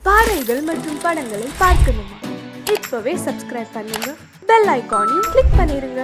பாடல்கள் மற்றும் படங்களை பார்க்கணுமா? இப்பவே சப்ஸ்கிரைப் பண்ணுங்க, பெல் ஐகானையும் கிளிக் பண்ணிருங்க.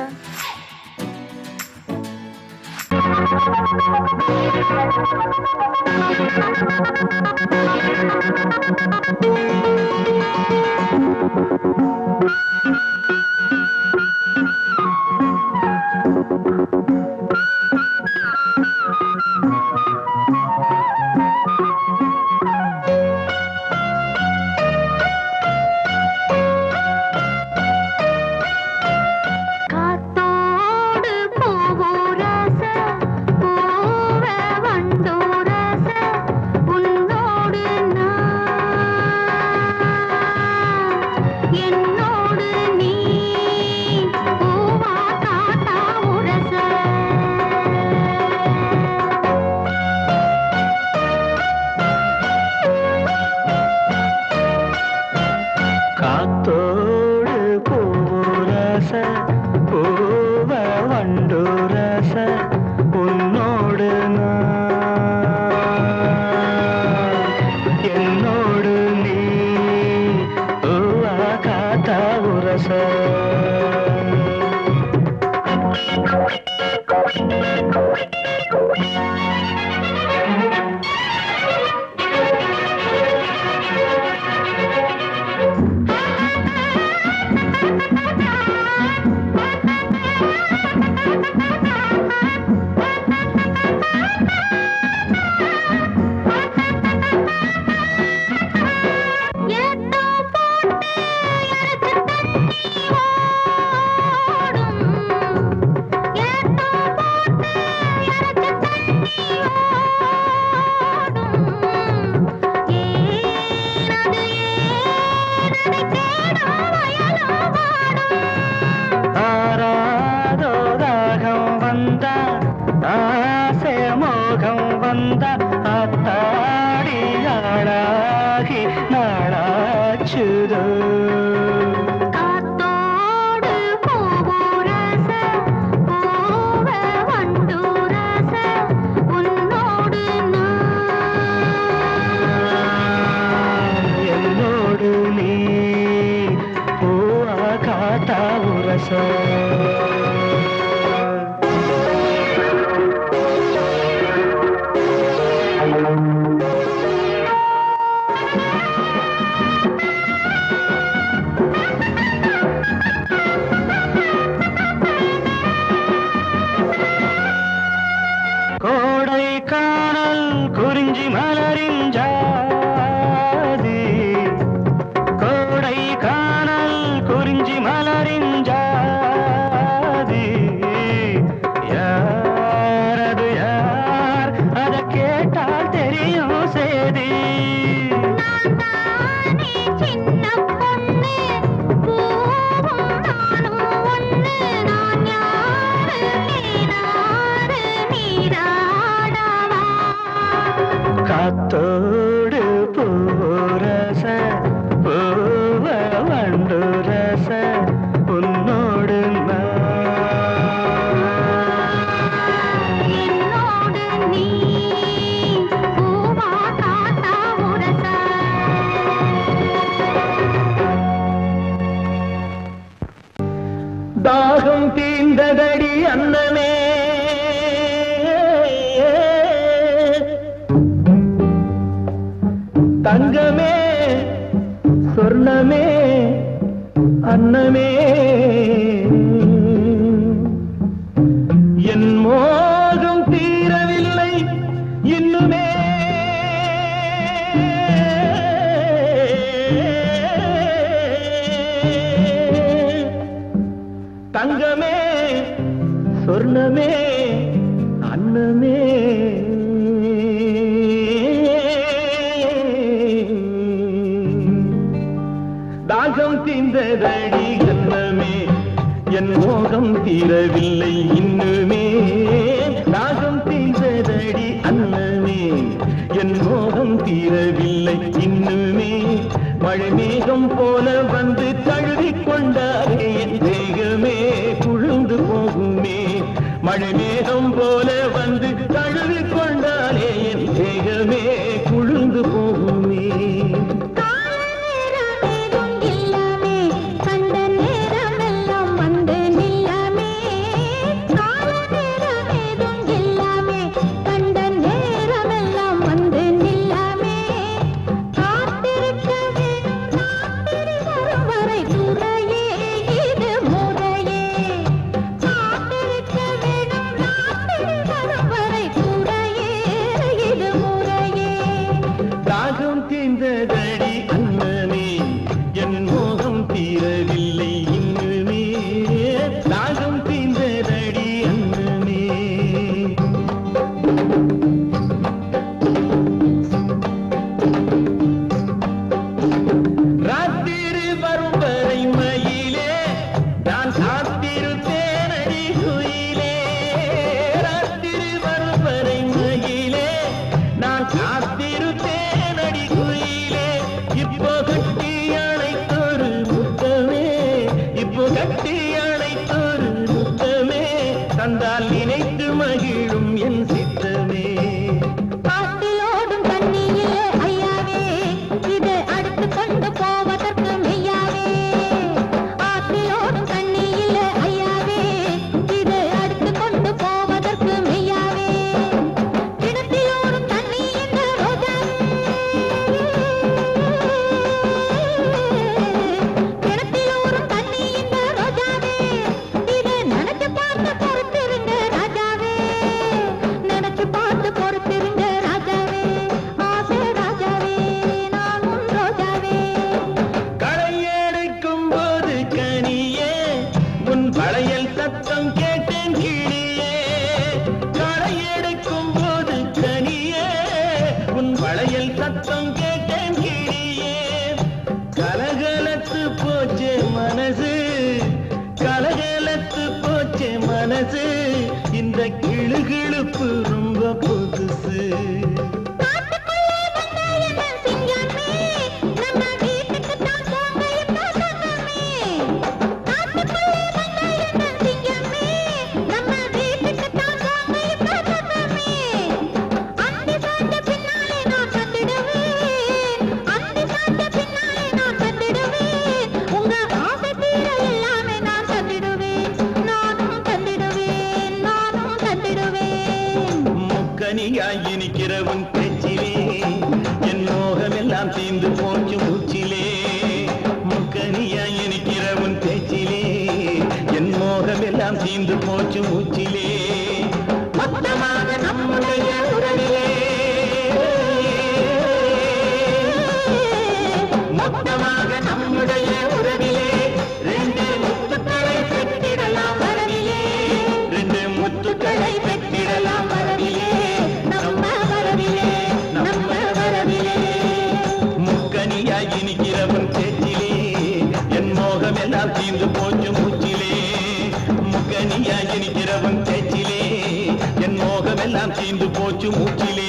தாகம் தீர்ந்ததடி அன்னமே, தங்கமே சொர்ணமே அன்னமே, என் மோகம் தீரவில்லை இன்னுமே, தங்கமே சொர்ணமே அன்னமே, தாகம் தீர்ந்ததடி அன்னமே, என் மோகம் தீரவில்லை இன்னுமே, தாகம் தீர்ந்ததடி அன்னமே, என் மோகம் தீரவில்லை இன்னுமே, மழை மேகம் போல வந்து தழுவிக் கொண்டாரே என் தேகமே குழுந்து போகுமே, மழை மேகம் போல வந்து தழுவிக் கொண்டாரே என் தேகமே குழுந்து போகுமே. தீர்ந்து போச்சு மூச்சிலே மொத்தமாக நம்முடைய உறவிலே மொத்தமாக நம்முடைய உறவிலே ரெண்டு முத்துக்களை பெற்றிடலாம் வரவிலே ரெண்டு முத்துக்களை பெற்றிடலாம் வரவிலே நம்ம வரவிலே நம்ம வரவிலே முக்கனியாய் இனிக்கிறவன் பேச்சிலே என் மோகம் எல்லாம் தீர்ந்து போச்சு மூச்சிலே முக்கனியாய் இனிக்கிறவன் பேச்சிலே என் மோகம் எல்லாம் தீர்ந்து போச்சு மூச்சிலே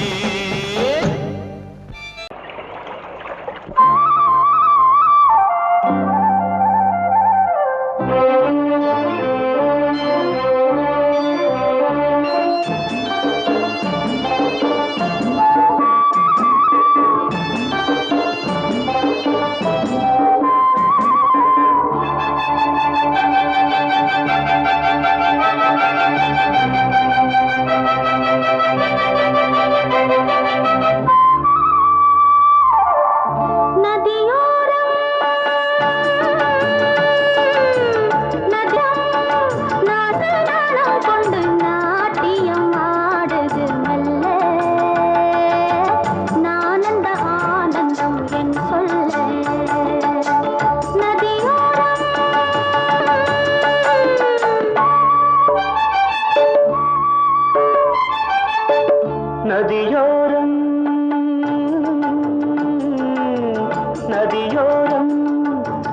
நதியோரம் நதியோரம்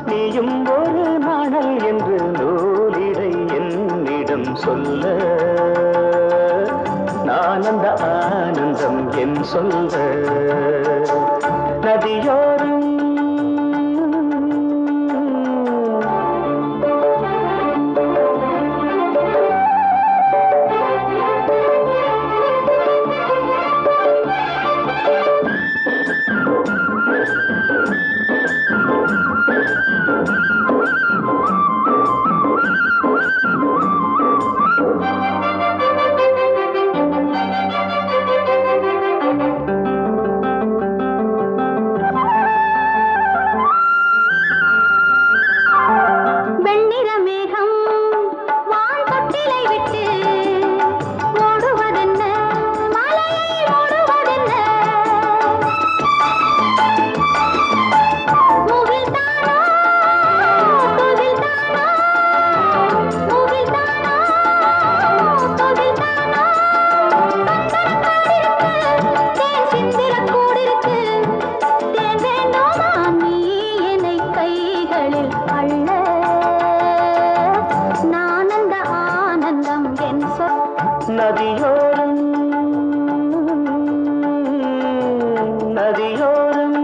நீயும் ஒரு நாணல் என்று நூலிடை என்னிடம் சொல்ல நான் அந்த ஆனந்தம் என் சொல்ல நதியோரம் நதியோரம் நதியோரம்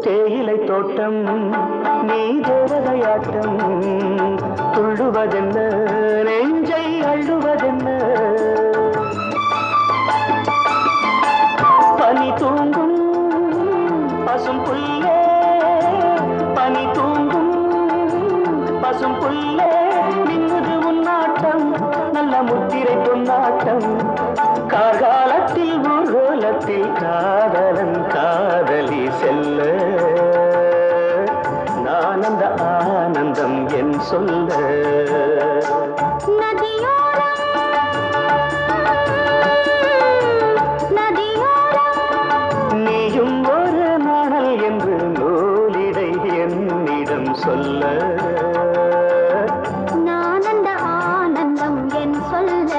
தேயிலை தோட்டம் நீ தேவதையாட்டம் துள்ளுவதென்ன நெஞ்சை அள்ளுவதென்ன பனி தூங்கும் பசும் புல்லே பனி தூங்கும் பசும் புல்லே மின்னுது உன்னாட்டம் நல்ல முத்திரை பொன்னாட்டம் கார்காலத்தில் ஊர்வலத்தில் காதலன் காதலி செல்ல நான் அந்த ஆனந்தம் என் சொல்ல நீயும் ஒரு நாணல் என்று நூலிடை என்னிடம் சொல்ல நான் அந்த ஆனந்தம் என் சொல்ல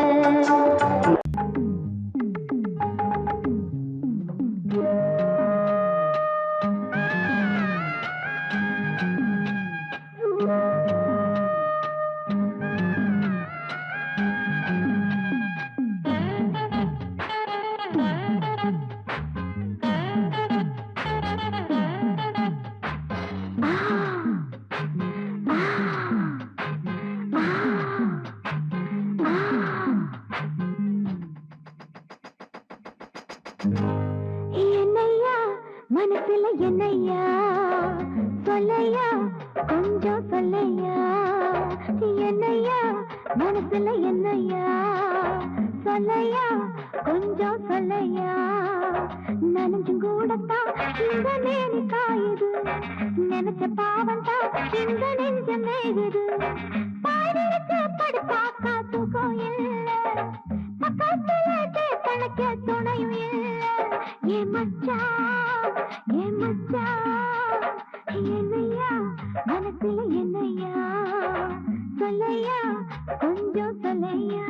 மனசுல என்னையா சொல்லையா கொஞ்சம் சொல்லையா நனைஞ்சும் கூடத்தான் இந்த நேரி காயுது நினைச்ச பாவம் தான் இந்த நெஞ்ச மேகுது பாடிருக்கு படுத்தாக்கா தூக்கம் இல்ல பக்கத்துல கணக்க துணையும் இல்ல ஏ மச்சான் என்னையா மனசுல என்னையா சொல்லையா கொஞ்சம் சொல்லையா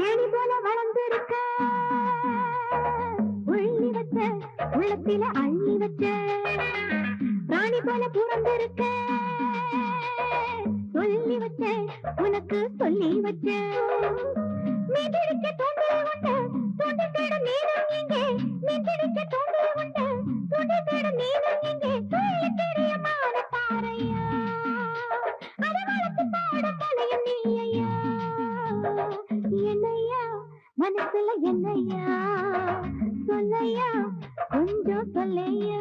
ஏணி போல வளர்ந்திருக்க உள்ளி வச்ச உள்ளத்தில அள்ளி வச்ச ராணி போல பிறந்திருக்க சொல்லி வச்ச உனக்கு சொல்லி வச்ச மீதிருக்க தோண்டி உண்டு தோண்டி தேட நீனும் இங்கே மீதிருக்க தோண்டி உண்டு தோண்டி தேட நீனும் இங்கே சொல்லி தெரியமான தாரையா அரவணைத்து பாட தலையும் நீயா என்னையா மனசுல என்னையா சொல்லையா கொஞ்சம் சொல்லையா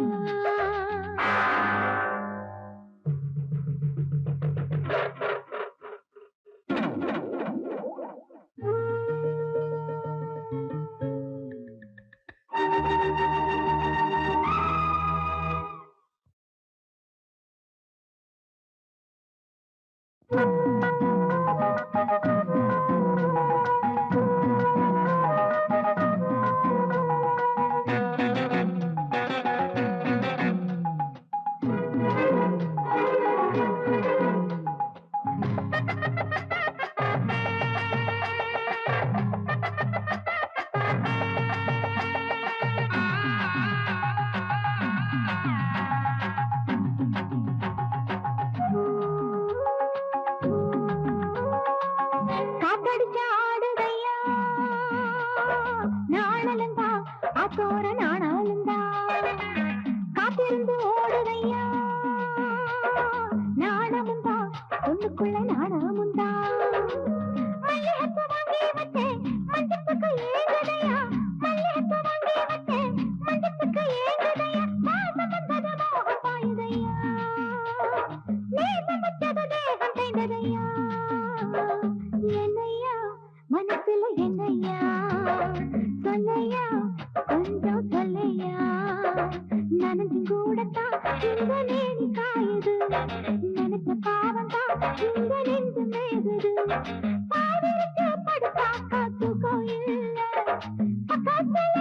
காத்தடிச்ச ஆடுதையா நாணலந்தா ஆத்தோர நாணாலந்தா காத்திருந்து ஓடுதையா நாணமுந்தா ஒண்ணுக்குள்ள நாணமுந்தா மல்லிகைப்பூ வாங்கி வச்சேன் மஞ்சத்துக்கு ஏங்குதையா மல்லிகைப்பூ வாங்கி வச்சேன் மஞ்சத்துக்கு ஏங்குதையா மாசம் வந்தது மோகம் பாயுதையா நேசம் வச்சது தேகம் செய்ததையா என்னையா மனசுல என்னையா சொல்லையா கொஞ்சம் சொல்லையா நனைஞ்சு கூடத்தான் இந்த நேரி காயுது நினைச்ச பாவம் தான் இந்த நெஞ்சு மேகுது பாடிருக்கு படுத்தாக்கா தூக்கம் இல்ல பக்கத்துல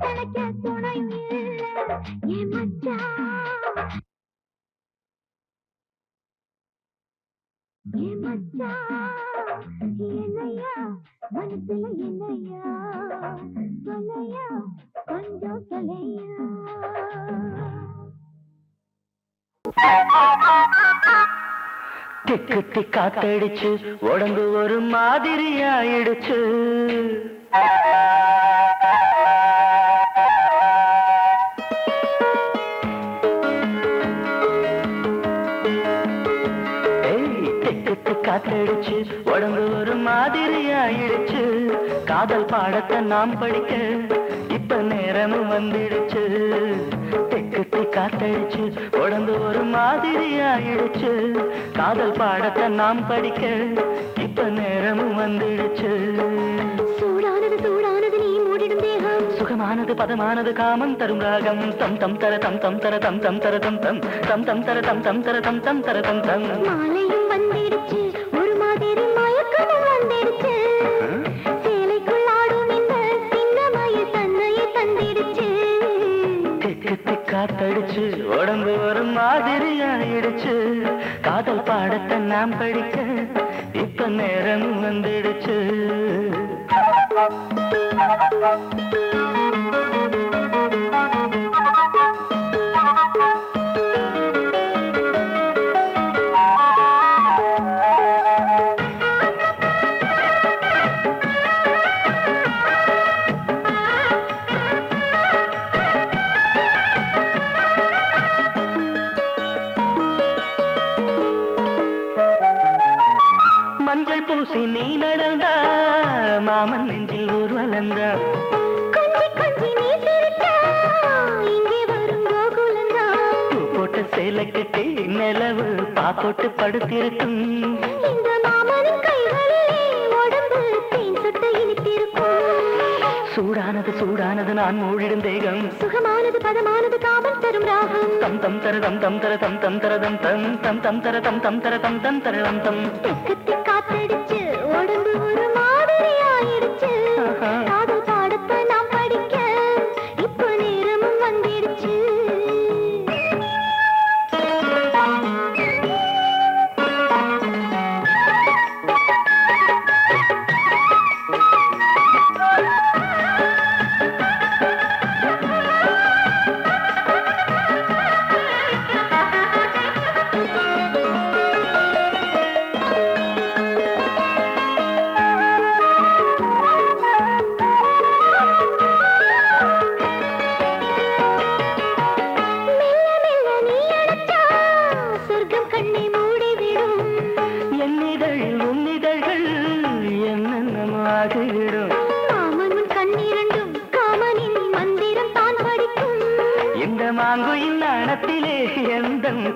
கணக்க துணையும் இல்ல ஏ மச்சான் என்னையா மனசுல என்னையா சொல்லையா கொஞ்சம் சொல்லையா திக்கு திக்காத்தடிச்சு உடம்பு ஒரு மாதிரி ஆயிடுச்சு காத்தடிச்சு உடம்பு ஒரு மாதிரி ஆயிடுச்சு காதல் பாடத்தை நாம் படிக்க இப்ப நேரமும் வந்துடுச்சு தெக்கு காத்தடிச்சு உடம்பு ஒரு மாதிரி ஆயிடுச்சு காதல் பாடத்தை நாம் படிக்க இப்ப நேரமும் வந்துடுச்சு சூடானது நீ மூடிடும் தேகம் சுகமானது பதமானது காமம் தரும் ராகம் தம் தம் தர தம் தம் தர தம் தம் தர தம் தம் தம் தம் தர தம் தம் தர தம் தம் தர தம் தம் மாலையும் வந்திடுச்சு ஒரு மாதிரி மயக்கமும் வந்துடுச்சு சேலைக்குள் ஆடும் இந்த சின்னமய தன்னையை தந்திடுச்சு திக்கு காத்தடிச்சு உடம்பு ஒரு மாதிரி ஆயிடுச்சு காதல் பாடத்தை நாம் படிக்க இப்ப நேரம் வந்துடுச்சு போட்டு படுத்திருக்கும் இந்த மாமனின் கைகளிலே உடம்பு தேன் சுட்டு இனித்திருக்கும் சூடானது சூடானது நான் மூடிடும் தேகம் சுகமானது பதமானது காமம் தரும் ராகம் தம் தம் தர தம் தம் தர தம் தம் தர தம் தம் தம் தம் தர தம் தம் தர தம் தம் தர தம் தம் தெக்கத்தி காத்தடிச்சு உடம்பு ஒரு மாதிரி ஆயிடுச்சு காதல் பாடத்தை நாம் படிக்க இப்போ நேரமும் வந்துடுச்சு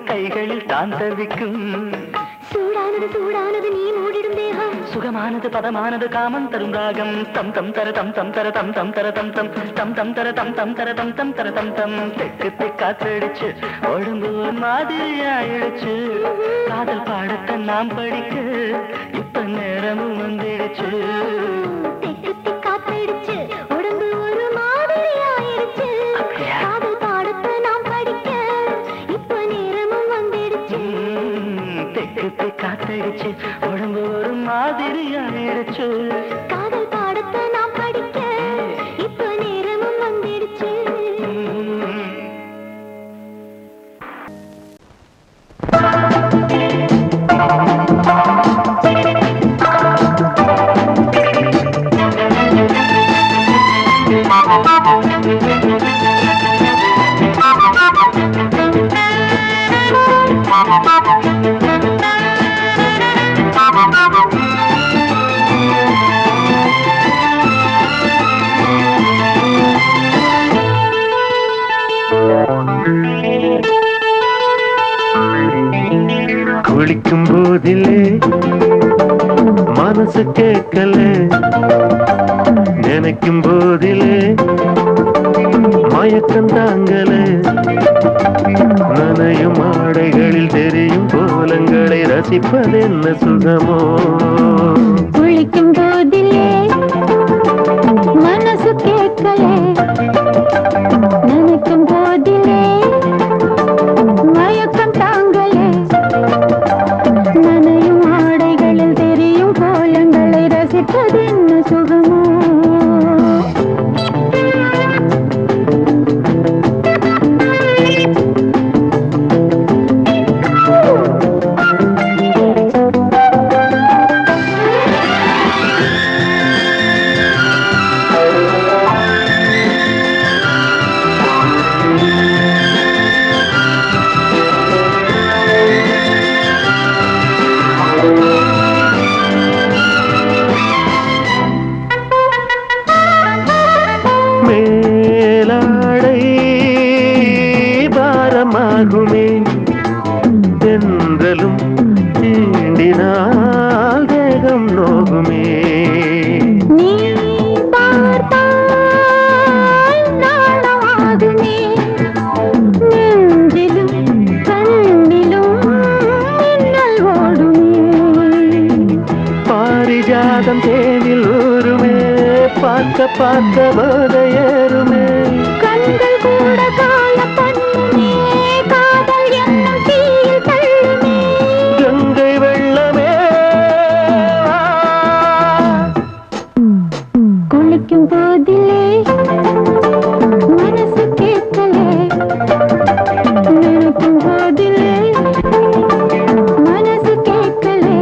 கைகளில் தான் தவிக்கும் சூடானது சூடானது நீ மூடிடும் தேகம் சுகமானது பதமானது காமம் தரும் ராகம் தம் தம் தர தம் தம் தர தம் தம் தர தம் தம் தம் தம் தர தம் தம் தர தம் தம் தர தம் தம் தெக்கு தெக்காத்தடிச்சு உடம்பு மாதிரி ஆயிடுச்சு காதல் பாடத்தை நாம் படிக்க இப்ப நேரமும் வந்துடுச்சு தெக்கு தெக்காத்தடிச்சு உடம்பு ஒரு மாதிரி ஆயிடுச்சு காதல் பாடத்தை நாம் படிக்க இப்ப நேரமும் வந்துடுச்சு தெக்கு காத்தடிச்சு உடம்பு ஒரு மாதிரி ஆயிடுச்சு காதல் பாடத்தை நாம் படிக்க இப்ப நேரமும் வந்துடுச்சு குளிக்கும் போதிலே மனசு கேட்கல நினைக்கும் போதிலே மயக்கம் தாங்கல நனையும் ஆடைகளில் தெரியும் கோலங்களை ரசிப்பது என்ன சுகமோ குளிக்கும் போதிலே மனசு கேட்கல நினைக்கும் போதிலே மயக்கம் தாங்கலே நனையும் ஆடைகளில் தெரியும் கோலங்களை ரசிப்பது என்ன சுகமோ மேலாடை பாரமாகுமே தென்றலும் தீண்டினால் தேகம் நோகுமே நீ பார்த்தால் நாணமாகுமே நெஞ்சிலும் கண்ணிலும் மின்னல் ஓடுமே பாரிஜாதம் தேனில் ஊருமே பார்க்க பார்க்க போதையேறுமே கண்கள் கூட கால பண்ணுமே காதல் என்னும் தீயில் தள்ளுமே கங்கை வெள்ளமே குளிக்கும் போதிலே மனசு கேட்கலே நினைக்கும் போதிலே மனசு கேட்கலே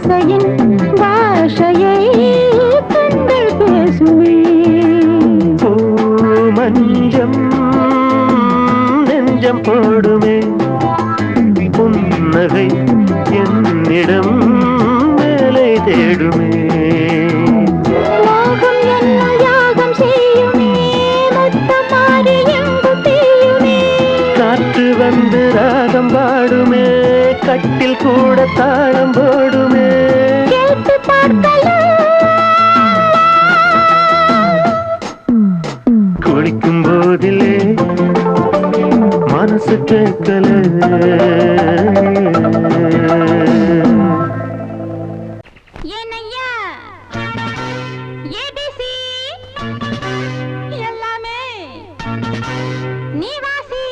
ஆசையின் பாஷையை கண்கள் பேசுமே. மஞ்சம் நெஞ்சம் போடுமே, புன்னகை என்னிடம் மேலே தேடுமே. மோகம் என்ன யாகம் செய்யுமே, முத்தம் மாறி எங்கும் தீயுமே. காற்று வந்து ராகம் பாடுமே, கட்டில் கூட தாளம் போடுமே. கேட்டு பார்க்கலாம். குளிக்கும் போதிலே மனசு கேட்கல. ஏனையா ஏபிசி எல்லாமே நீ வாசி.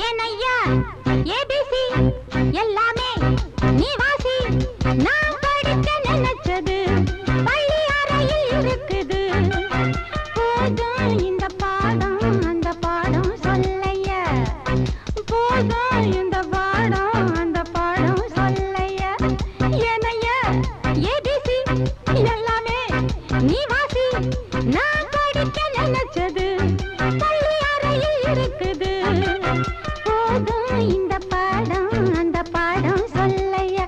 ஏனையா ஏபிசி எல்லாமே நீ வாசி. நான் படிக்க நினைச்சது பள்ளி அறையில் இருக்குது. போதும் இந்த பாடம் அந்த பாடம் சொல்லையா, போதும் இந்த பாடம் அந்த பாடம் சொல்லையா. ஏனையா ஏபிசி எல்லாமே நீ வாசி. நான் படிக்க நினைச்சது பள்ளி அறையில் இருக்குது. போதும் இந்த பாடம் அந்த பாடம் சொல்லையா.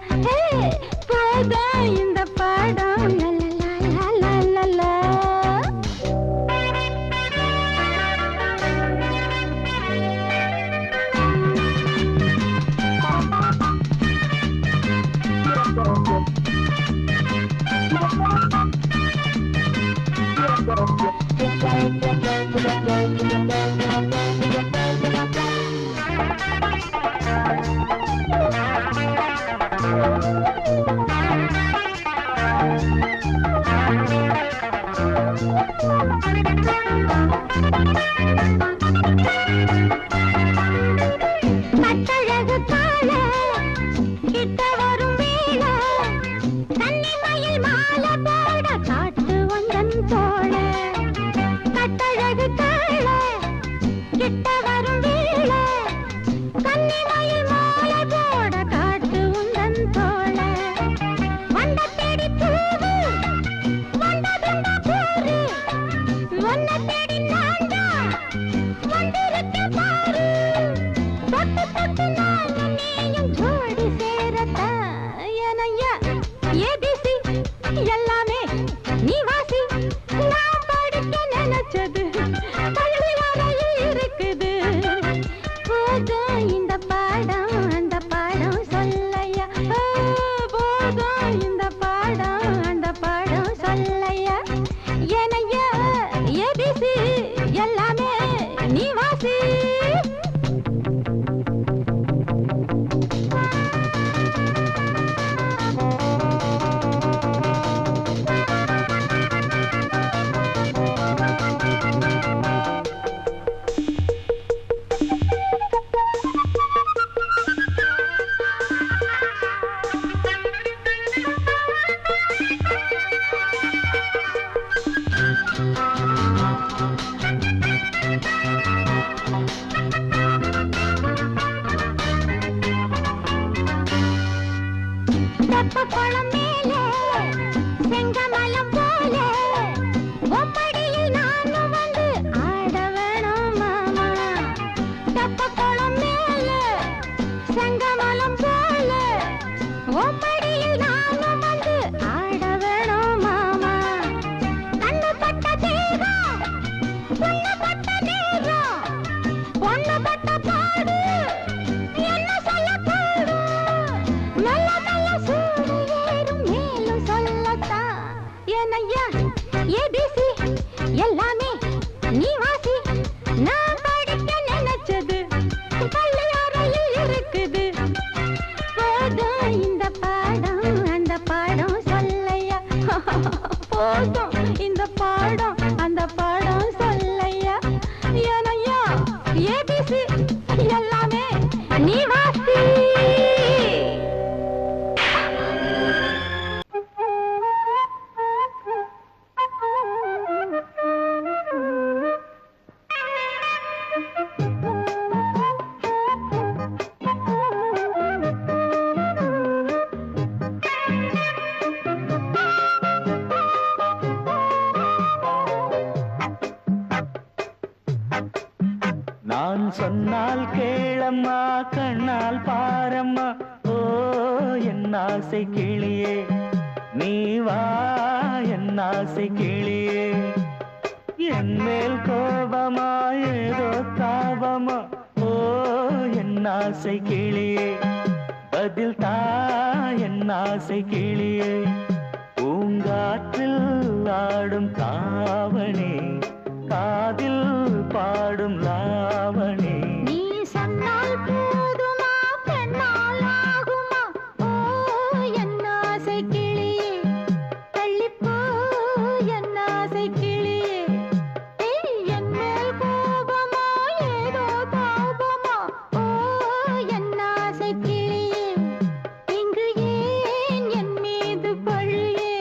போதும் இந்த பாடம் லலலலலலலா. கட்டழகு கால கிட்ட வரும் வேளை, கன்னிமயில் மாலை போட காட்டு வந்தன் தோள. கட்டழகு கால கிட்ட வரும் வேளை, கன்னிமயில் மாலை போட காட்டு வந்தன் தோள. வண்ட தேடி பூவு வண்டதுண்ட போரு, ஒன்ன தேடி நான்தான் வந்திருக்கேன் பாரு. தொட்டு தொட்டு நானும் நீயும் ஜோடி சேரத்தான். ஏனையா ஏபிசி எல்லாமே நீ வாசி. நான் படிக்க நினைச்சது பள்ளி அறையில் இருக்குது. போதும் இந்த பாடம் அந்த பாடம் சொல்லையா. போதும் இந்த பாடம் அந்த பாடம் சொல்லையா. ஏனையா ஏபிசி எல்லாமே நீ வாசி. தெப்பக்குளம் மேலே செங்கமலம் போல ஒப்படியில் நானும் வந்து ஆட வேணும் மாமா. தெப்பக்குளம் மேலே செங்கமலம் போல ஒப்படியில் நானும் வந்து ஆட வேணும் மாமா. கண்ணு பட்ட தேகம் பொண்ணு பட்ட நேரம், பொண்ணு பட்ட பாடு என்ன சொல்ல பாடு. மெல்ல மெல்ல சூடு ஏறும் மேலும் சொல்லத்தான். ஏனையா ஏபிசி எல்லாமே நீ வாசி. நான் படிக்க நினைச்சது பள்ளி அறையில் இருக்குது. போதும் இந்த பாடம் அந்த பாடம் சொல்லையா. போதும் இந்த பாடம் அந்த பாடம் சொல்லையா. ஏனையா ஏபிசி எல்லாமே நீ வாசி. சொன்னால் கேளம்மா கண்ணால் பாரம்மா ஓ என் ஆசை கிளியே நீ வா என் ஆசை கிளியே என் மேல் கோபமா ஏதோ தாபமா ஓ என் ஆசை கிளியே பதில் தா என் ஆசை கிளியே பூங்காற்றில் ஆடும் தாவணி காதில் பாடும் லாவணி நீ சொன்னால் போதுமா பெண்ணால் ஆகுமா ஓ என் ஆசை கிளியே தள்ளிப்போ என் ஆசை கிளியே என் மேல் கோபமா ஏதோ தாபமா ஓ என் ஆசை கிளியே இங்கு ஏன் என் மீது பழியே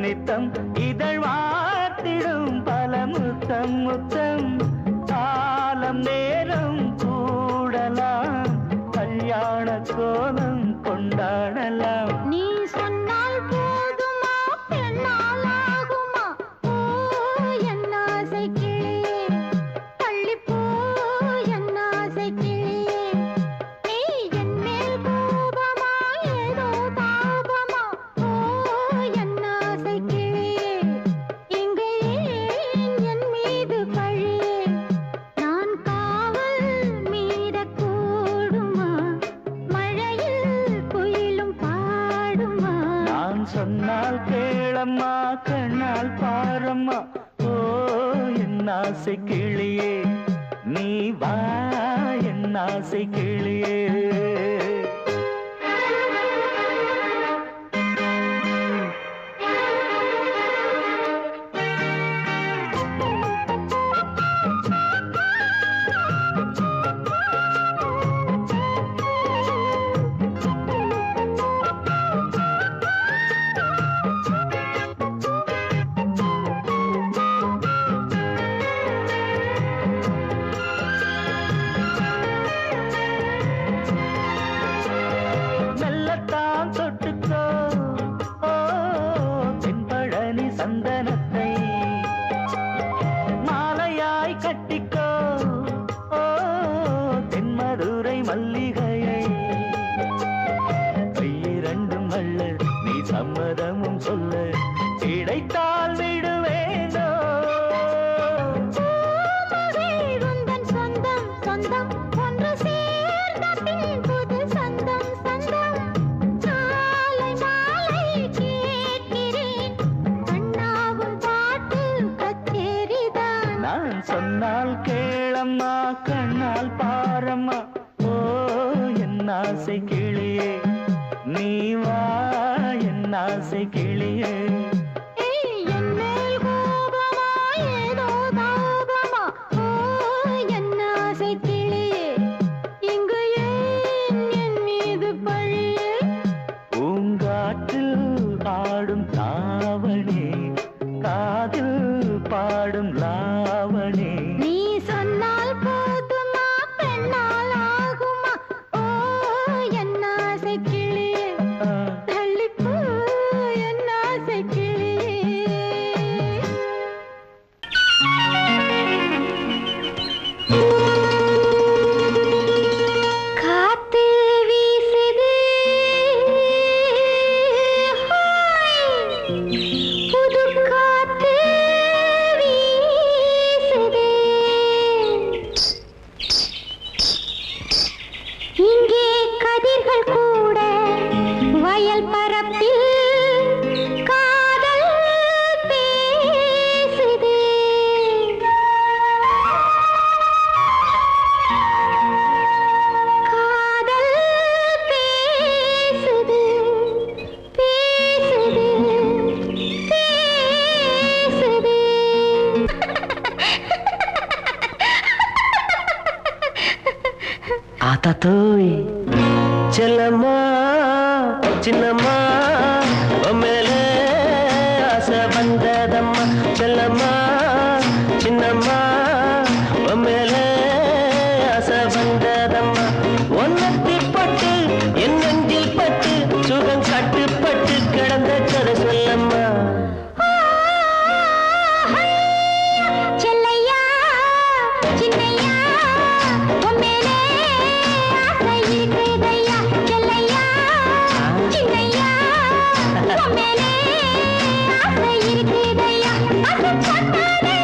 நித்தம் இதழ் வார்த்திடும் பல முத்தம் முத்தம் காலம் நேரம் கூடலாம் கல்யாண கோலம் கொண்டாடலாம் நீ சொன்னால் போதுமா பெண்ணால் ஆகுமா ஓ என் ஆசை கிளியே தள்ளிப்போ என் ஆசை கிளியே நீ என் மேல் கோபமா ஏதோ தாபமா ஓ என் ஆசை கிளியே இங்கே என் மீது பழியே நான் காவல் மீறக்கூடுமா மழையில் குயிலும் பாடுமா நான் சொன்னால் கேளம்மா கண்ணால் பாரம்மா ஓ என் ஆசை கிளியே நீ வா என் ஆசை கிளியே மெல்லத்தான் தொட்டுக்கோ ஓ தென்பழனி சந்தனத்தை மாலையாய் கட்டிக்கோ ஓ தென்மதுரை மல்லிகையை கையிரண்டும் அல்ல நீ சம்மதமும் சொல்ல கிடைத்தால் விடுவேனோ உந்தன் சொந்தம் சொந்தம் ஒன்று சேர்ந்த பின் புது சொந்தம் சொந்தம் சாலை மாலை கேட்கிறேன் கண்ணாவும் பாட்டு கச்சேரிதான் நான் சொன்னால் கேளம்மா கண்ணால் பாரம்மா ஓ என் ஆசை கிளியே நீ வா என் ஆசை கிளியே என் மேல் கோபமா ஏதோ தாபமா ஓ என் ஆசை கிளியே இங்கு ஏன் என் மீது பழியே பூங்காற்றில் ஆடும் தாவணி காதில் பாடும் லாவணி நீ சொன்னால் போதுமா பெண்ணால் ஆகுமா ஓ என் தாத்தா தோய் செல்லம்மா சின்னம்மா மேலே ஆசை வந்ததம்மா செல்லம்மா சின்னம்மா மேலே ஆசை வந்ததம்மா ஒன்னத்தி பட்டு என் நெஞ்சில் பட்டு சுகம் கட்டுப்பட்டு கிடந்த கதை சொல்லம்மா செல்லையா சின்னையா உம்மேலே ஆசை இருக்குதையா செல்லையா சின்னையா உம்மேலே ஆசை இருக்குதையா அது பட்டானது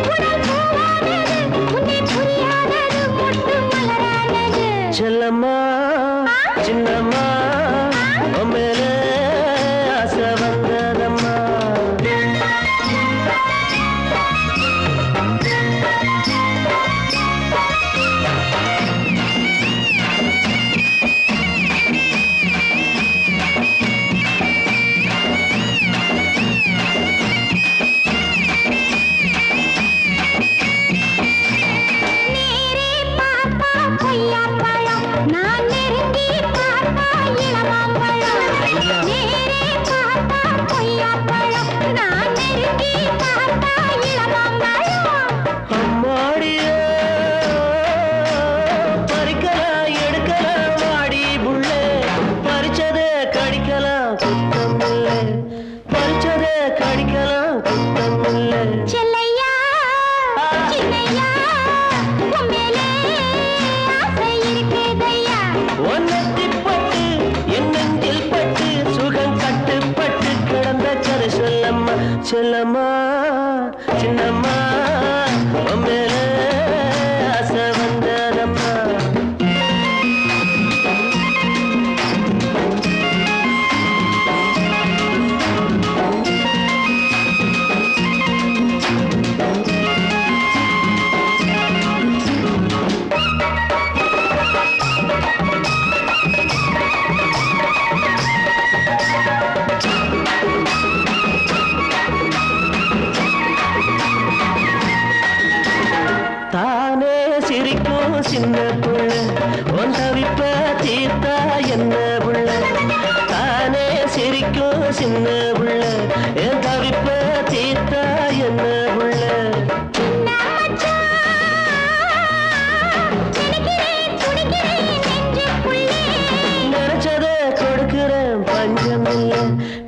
உடல் பூவானது உன்னை புரியாதது மொட்டு மலரானது செல்லம்மா சின்னம்மா மேலே ஆசை வந்ததம்மா நேரே பார்த்தா கொய்யாப்பழம் நான் நெருங்கி பார்த்தா இளமாம்பழம் நேரே பார்த்தா கொய்யாப்பழம் நான் நெருங்கி பார்த்தா இளமாம்பழம் அம்மாடியோ பறிக்கலாம் எடுக்கலாம் வாடி புள்ளே பறிச்சதே கடிக்கலாம் குத்தம் இல்லை பறிச்சதே கடிக்கலாம் குத்தம் இல்லை செல்லையா சின்னையா உம்மேலே ஆசை இருக்குதையா ஒன்னத்தி பட்டு என் நெஞ்சில் பட்டு சுகம் கட்டுப்பட்டு கிடந்த கதை சொல்லம்மா செல்லம்மா சின்னம்மா மேலே ஆசை வந்ததம்மா தானே சிரிக்கும் சின்ன புள்ள உன் தவிப்ப தீர்த்தா என்ன புள்ள தானே சிரிக்கும் சின்ன புள்ள என் தவிப்ப தீர்த்தா என்ன புள்ள நினைக்கிறேன் துடிக்கிறேன் நெஞ்சுக்குள்ளே நினைச்சதே கொடுக்கிறேன் பஞ்சம் இல்லை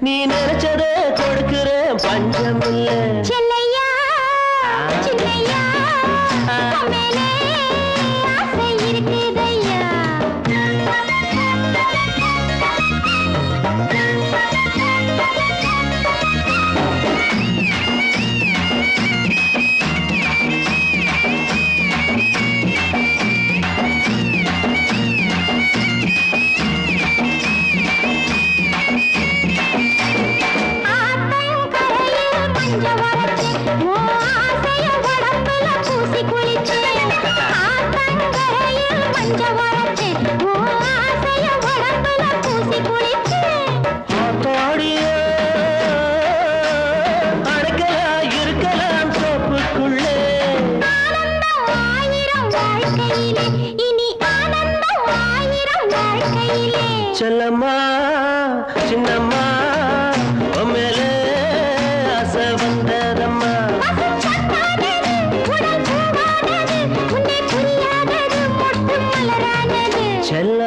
நீ நினைச்சதே கொடுக்கிறேன் பஞ்சம் இல்லை செல்லையா சின்னையா உம்மேலே ஆசை இருக்குதையா ஆத்தங்கரையில் மஞ்ச வரைச்சு ஓ ஆசைய உடம்புல பூசி குளிச்சு ஆத்தங்கரையில் மஞ்ச வரைச்சு ஓ ஆசைய உடம்புல பூசி குளிச்சு ஆத்தாடியே அடக்கலாம் இருக்கலாம் தோப்புக்குள்ளே ஆனந்தம் ஆயிரம் வாழ்க்கையிலே இனி ஆனந்தம் ஆயிரம் வாழ்க்கையிலே செல்லம்மா சின்னம்மா மேலே ஆசை வந்ததம்மா பசும்பட்டானது உடல் பூவானது உன்னை புரியாதது மொட்டு மலரானது செல்ல